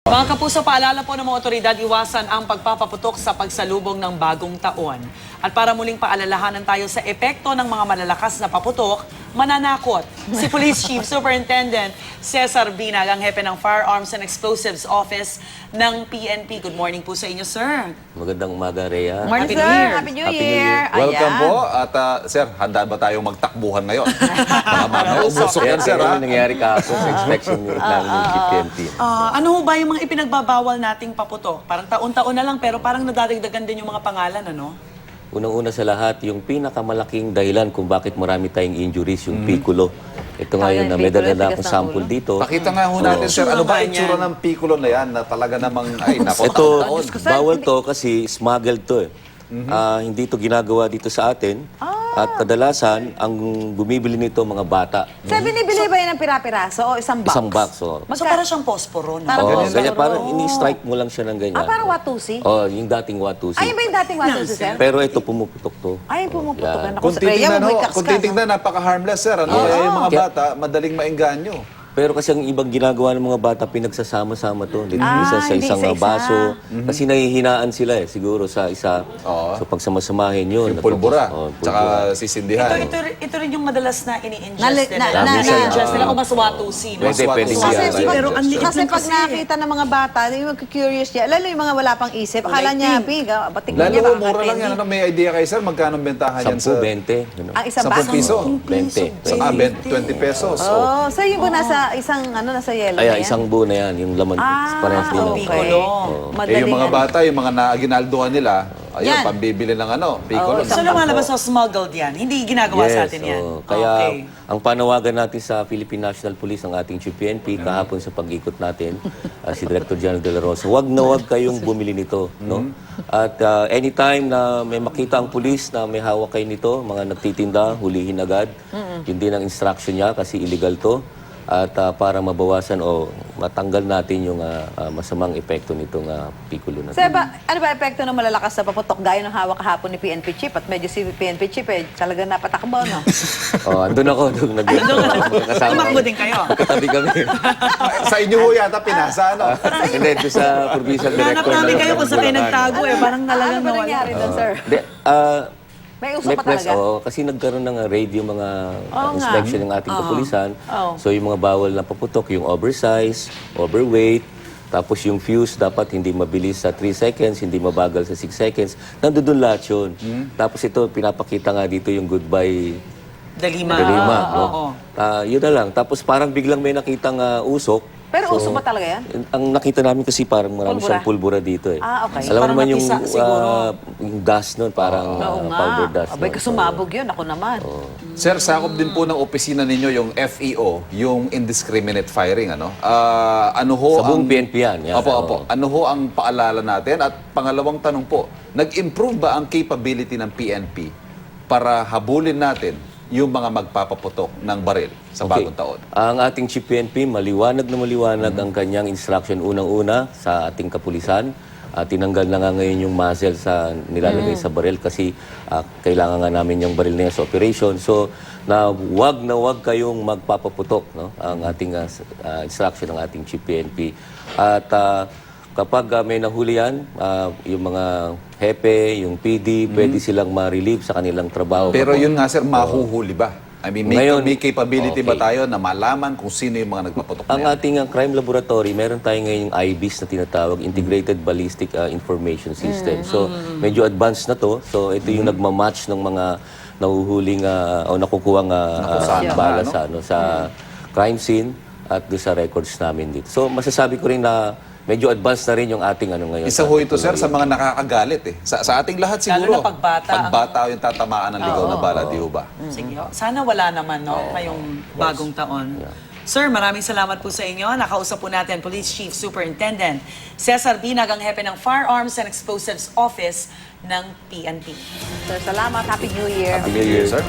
Mga kapuso, paalala po ng mga otoridad, iwasan ang pagpapaputok sa pagsalubong ng bagong taon. At para muling paalalahanan tayo sa epekto ng mga malalakas na paputok, mananakot. Si Police Chief Superintendent Cesar Binag, ang hepe ng Firearms and Explosives Office ng PNP. Good morning po sa inyo, sir. Magandang umaga, Rhea. Happy New Sir, Year. Happy New Happy New Year. Year. Welcome Ayan. po. At sir, handa ba tayong magtakbuhan ngayon? Naubusok Kaya yan, sir. yung nangyari kahapon sa inspection unit namin ng PNP. Ano ho ba yung mga ipinagbabawal nating paputok? Parang taon-taon na lang, pero parang nadadagdagan din yung mga pangalan, ano? Unang-una sa lahat, yung pinakamalaking dahilan kung bakit marami tayong injuries, yung piccolo. Ito ngayon na may piccolo, dala tigas akong ng sample ulo. dito. Pakita nga ho natin, sir. Ano ba itsura ng piccolo na yan na talaga namang, ay, nako, Ito, taon. bawal to kasi smuggled to eh. Hindi to ginagawa dito sa atin. At kadalasan, ang bumibili nito mga bata. Sir, binibili ba yan ng pira-piraso o isang box? Isang box. Oh. So parang siyang posporo, no? Parang Oh, ganyan kaya lang. parang ini-strike mo lang siya ng ganyan. parang watusi? Oh, yung dating watusi. Ay, ba yung dating watusi, sir? Pero ito pumuputok to. Ay, pumuputok Yan. na ako Kung sa Rhea, titingnan, may ho, kakskas, kung titingnan, napaka-harmless, sir. Ano? Eh, yung mga Kaya- bata, madaling maengganyo. Pero kasi ang ibang ginagawa ng mga bata, pinagsasama-sama to. Minsan sa hindi isang sa isa. baso. Kasi nahihinaan sila eh, siguro sa isa. Oo. So pagsama-samahin yun. Yung pulbura, Oh, tsaka sisindihan. Ito rin yung madalas na ini-ingest Nali- nila. na- na- ini-ingest nila o mas watusi, no? Pwede, pwede Mas siya. watusi. Pero ang liit Kasi lang pag kasi. nakita ng mga bata, yung curious niya, lalo yung mga wala pang isip, akala niya, pig, batik na niya, Lalo, baka mura lang yan. candy. Ano, may idea kayo, sir? Magkano ang bentahan yan 10, sa... 20. Ano? Ang isang 10 baso. piso? 20. 20 pesos. Oh, so yung nasa isang, nasa yellow Ay, na yan? isang buo na yan. Yung laman. Parehas din. ang ng- piccolo. Eh, yung mga ano. bata, yung mga ginalduhan nila, ayun, Yan. pambibili ng ano, piccolo. Oo, So lumalabas sa smuggled yan. Hindi ginagawa sa atin yan. Kaya Okay. ang panawagan natin sa Philippine National Police, ang ating Chief PNP, kahapon sa pag-ikot natin, si Director General De La Rosa, wag na wag kayong bumili nito. No? At anytime na may makita ang pulis na may hawak kayo nito, mga nagtitinda, hulihin agad. Yun din ang instruction niya kasi illegal to. At para mabawasan o matanggal natin yung masamang epekto nitong piccolo na. Sir, ano ba epekto ng malalakas na paputok gaya ng hawak kahapon ni PNP Chief? At medyo si PNP Chief talagang napatakbo, no? Andun ako, kasama. Tumakbo din kayo. Katabi kami. Sa inyo ho yata pinasa, ano? Hindi, ito sa provincial Hanap director. namin ng kayo kung saan kayo Bulacan. nagtago eh. Parang Ano talagang ba nawala. nangyari doon, sir? Hindi, May uso may pa press, talaga? kasi nagkaroon ng raid yung mga nga. inspection ng ating kapulisan. Oo. So yung mga bawal na paputok, yung oversize, overweight, tapos yung fuse dapat hindi mabilis sa 3 seconds, hindi mabagal sa 6 seconds. Nandun lahat yun. Tapos ito, pinapakita nga dito yung goodbye Dalima. Dalima. No? Oo. Yun na lang. Tapos parang biglang may nakitang usok. Pero uso pa talaga yan? Ang nakita namin kasi parang marami Pulbura? siyang pulbura dito eh. Okay. Alam mo Parang naman yung, napisa siguro. yung dust nun, parang Oo nga. powder dust. Abay, nun. kasumabog yun. Ako naman. Sir, sakop din po ng opisina ninyo yung FEO, yung indiscriminate firing, ano? Ano ho Sa buong ang... PNP yan. Yan, Opo, oo. opo. Ano ho ang paalala natin? At pangalawang tanong po, nag-improve ba ang capability ng PNP para habulin natin yung mga magpapaputok ng baril sa bagong taon? Ang ating Chief PNP, maliwanag na maliwanag ang kanyang instruction unang-una sa ating kapulisan. Tinanggal na nga ngayon yung muzzle sa nilalagay sa baril kasi kailangan nga namin yung baril na yan sa operation. So, na wag kayong magpapaputok. No? Ang ating instruction ng ating Chief PNP. At kapag may nahuli yan, yung mga hepe, yung PD, pwede silang ma-relieve sa kanilang trabaho. Pero yun nga, sir, mahuhuli ba? I mean, Ngayon, may capability ba okay. tayo na malaman kung sino yung mga nagpaputok na Ang yan? ating crime laboratory, meron tayong ngayong IBIS na tinatawag, Integrated Ballistic Information System. So, medyo advanced na to. So, ito yung nagmamatch ng mga nahuhuling o nakukuhang bala ano? sa crime scene at doon sa records namin dito. So, masasabi ko rin na medyo advanced na rin yung ating ngayon. Isa ho ito, sir, sa mga nakakagalit eh. Sa ating lahat siguro. Lalo na pagbata. Pagbata yung tatamaan ng ligaw na bala, di ho ba? Sige. Sana wala naman, no? Ngayong bagong taon. Sir, maraming salamat po sa inyo. Nakausap po natin Police Chief Superintendent Cesar Binag, ang hepe ng Firearms and Explosives Office ng PNP. Sir, salamat. Happy New Year. Happy New Year. Sir?